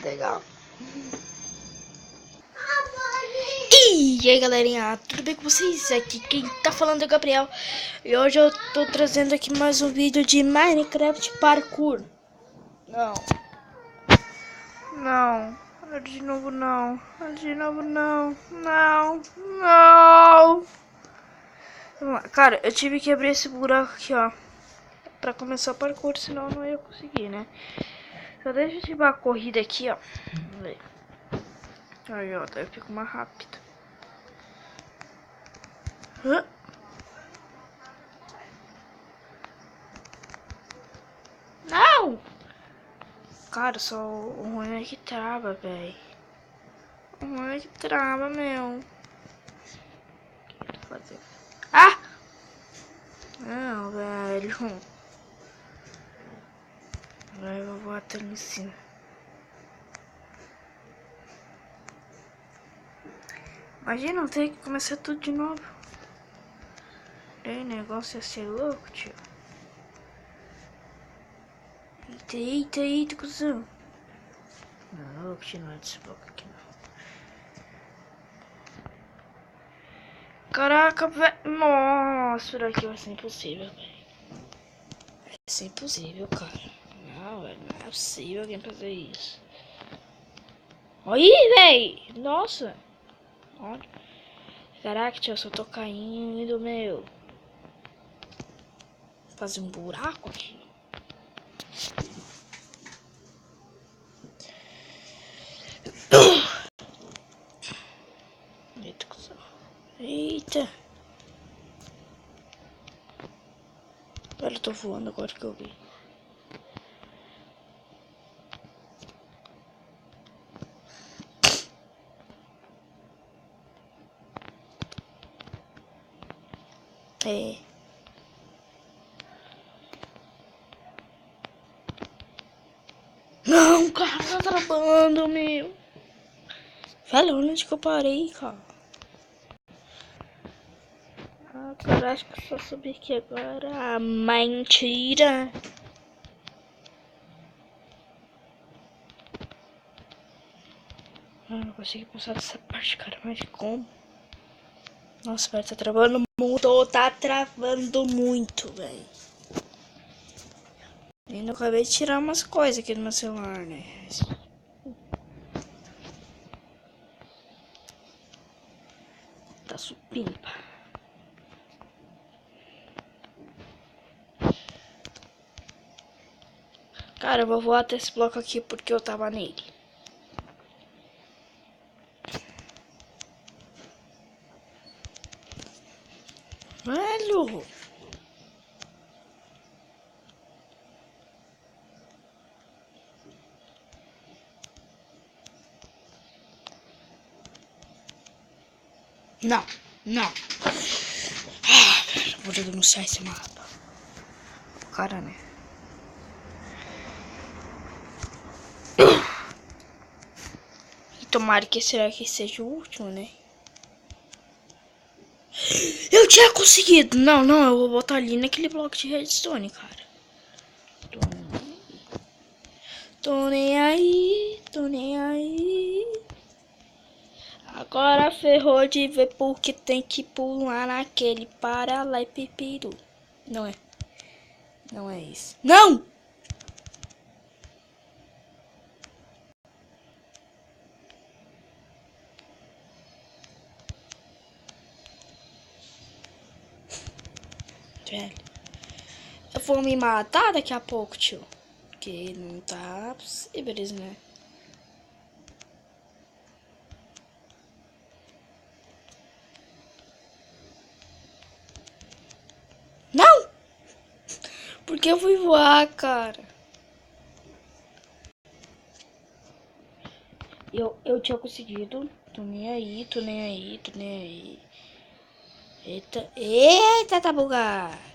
Legal. E aí galerinha, tudo bem com vocês? Aqui quem tá falando é o Gabriel. E hoje eu tô trazendo aqui mais um vídeo de Minecraft Parkour. Não. De novo não. De novo não. Não. Vamos lá. Cara, eu tive que abrir esse buraco aqui, ó, pra começar o parkour, senão eu não ia conseguir, né? Só deixa eu ativar a corrida aqui, ó. Vamos ver. Aí, ó, daí eu fico mais rápido. Não! Cara, só o ruim é que trava, velho. O ruim é que trava, meu. O que eu tô fazendo? Ah! Não, velho. Agora eu vou até ali em cima. Imagina, eu ter que começar tudo de novo. Ei, negócio ia ser louco, tio. Eita, cuzão. Não, vou continuar desse bloco aqui, não. Caraca, velho. Nossa, por aqui vai ser impossível, velho. Vai ser impossível, cara. Não, velho, não é possível alguém fazer isso. Olha aí, velho. Nossa. Olha. Caraca, tio, eu só tô caindo, meu. Fazer um buraco aqui. Eita, cuzão. Eita. Velho, eu tô voando agora que eu vi. É. Não, cara, tá travando, meu. Velho, onde que eu parei, cara? Ah, cara, acho que eu só subi aqui agora. Ah, mentira. Ah, não consegui passar dessa parte, cara. Mas como? Nossa, velho, tá travando muito. Tá travando muito, velho. Ainda acabei de tirar umas coisas aqui do meu celular, né? Tá supimpa. Cara, eu vou voar até esse bloco aqui porque eu tava nele. Velho! Não. Ah, velho, vou denunciar esse mapa. Cara, né? E tomara que será que seja o último, né? Eu tinha conseguido! Não, eu vou botar ali naquele bloco de redstone, cara. Tô nem aí. Agora ferrou de ver porque tem que pular naquele para lá e pipiru. Não é isso. Não! Velho. Eu vou me matar daqui a pouco, tio. Porque não tá possível, né? Não! Porque eu fui voar, cara. Eu tinha conseguido. Tô nem aí. Eita, tá bugado.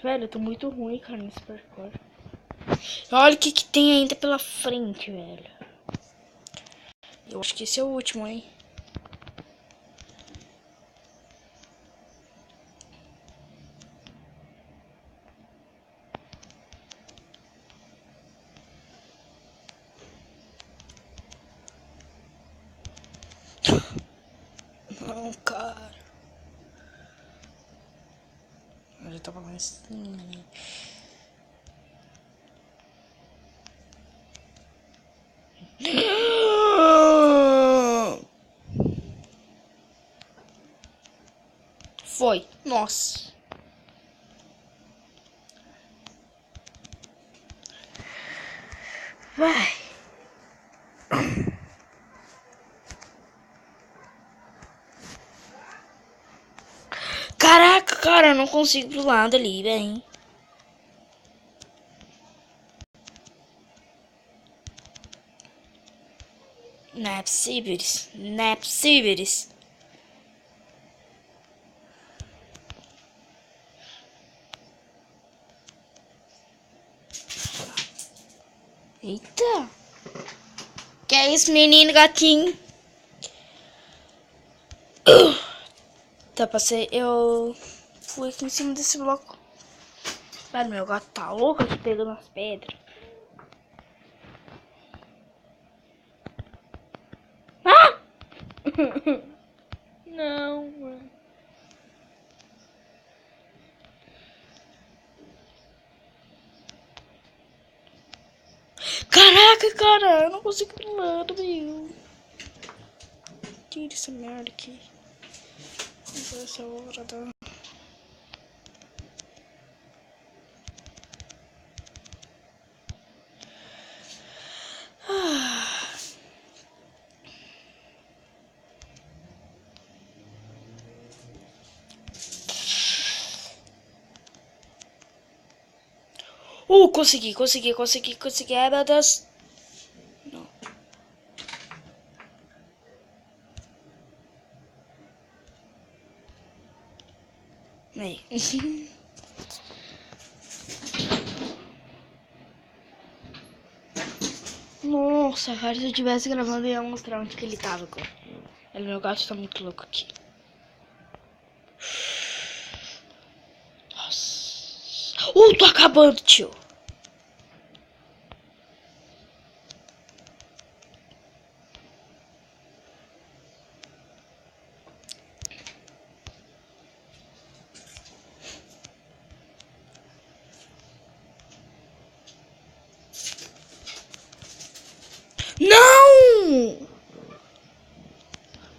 Velho, eu tô muito ruim, cara, nesse parkour. Olha o que tem ainda pela frente, velho. Eu acho que esse é o último, hein. Não, cara. Eu já tava lá em cima. Foi. Nossa. Vai. Caraca, cara, eu não consigo pro lado ali, velho. Não é possível isso. Não é possível isso. Eita. Que é isso, menino gatinho? Tá, passei. Eu fui aqui em cima desse bloco. Velho, meu gato tá louco aqui pegando as pedras. Ah! Não, mano. Caraca, cara, eu não consigo ir pro lado, meu. Tira essa merda aqui. Essa hora da... consegui. Ai, meu Deus. Não. Aí. Nossa, cara, se eu tivesse gravando, eu ia mostrar onde que ele tava agora. Meu gato tá muito louco aqui. Nossa. Tô acabando, tio. Não!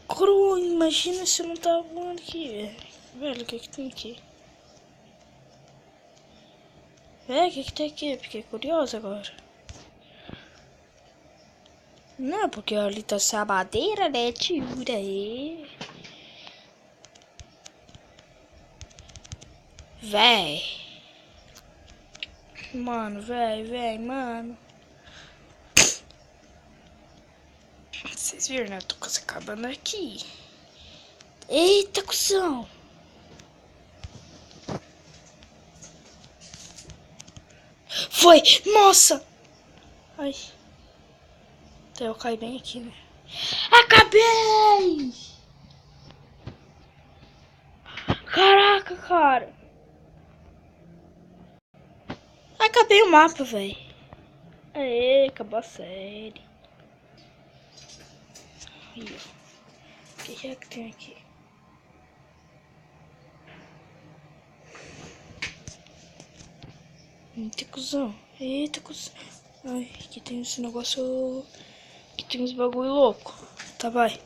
Coroa, imagina se eu não tava voando aqui, velho. Velho, o que que tem aqui? Velho, o que que tem aqui? Fiquei curioso agora. Não, porque ali tá essa madeira, né, tio? Daí. Véi. Mano, mano. Vocês viram, né? Eu tô quase acabando aqui. Eita, cuzão. Foi! Nossa! Ai. Até eu caí bem aqui, né? Acabei! Caraca, cara. Acabei o mapa, velho. Aê, acabou a série. Aí, ó. O que é que tem aqui? Eita, cuzão. Eita, cuzão. Ai, aqui tem esse negócio... Aqui tem uns bagulho louco. Tá, vai.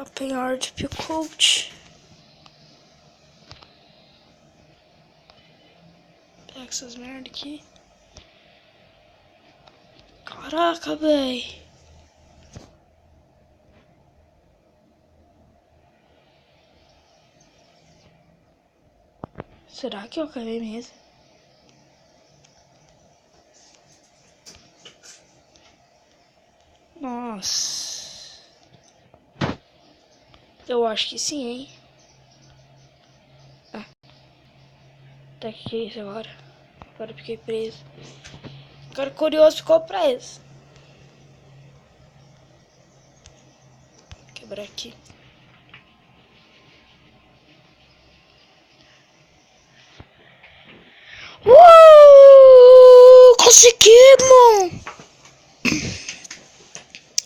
Open Art Coach. Pega essas merda aqui. Caraca, véi. Será que eu acabei mesmo? Nossa. Eu acho que sim, hein? Ah. Tá, que é isso agora? Agora eu fiquei preso. Agora o curioso ficou preso. Quebrar aqui. Conseguimos!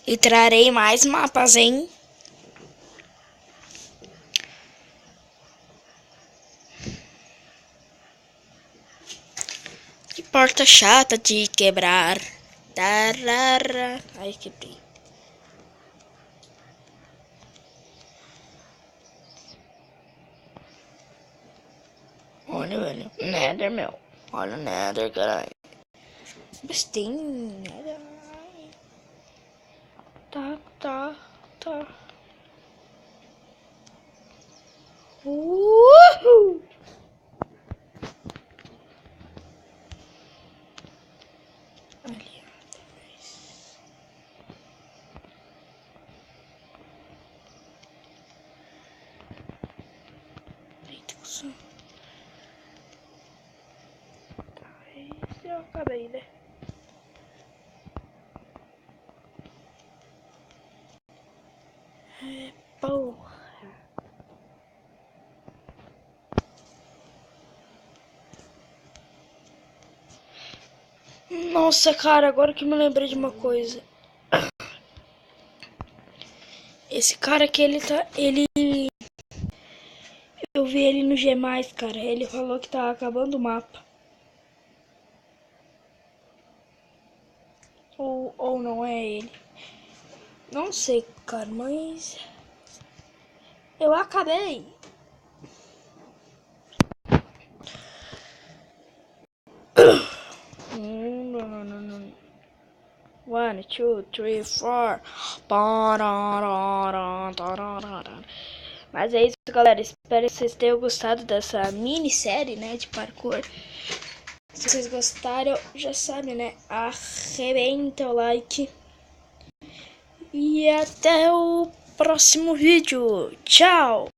E trarei mais mapas, hein? Porta chata de quebrar. Tarara. Ai, quebrei. Olha, velho. Nether, meu. Olha o Nether, caralho. Mas tem Nether. Tá. Uhul! Ali, eita, eu acabei, né? Porra. Nossa, cara, agora que me lembrei de uma coisa. Esse cara aqui, eu vi ele no G+, cara. Ele falou que tá acabando o mapa. Ou não é ele. Não sei, cara, mas... eu acabei. Não. 1, 2, 3, 4. Mas é isso, galera. Espero que vocês tenham gostado dessa minissérie, né, de parkour. Se vocês gostaram, já sabe, né? Arrebenta o like. E até o próximo vídeo. Tchau!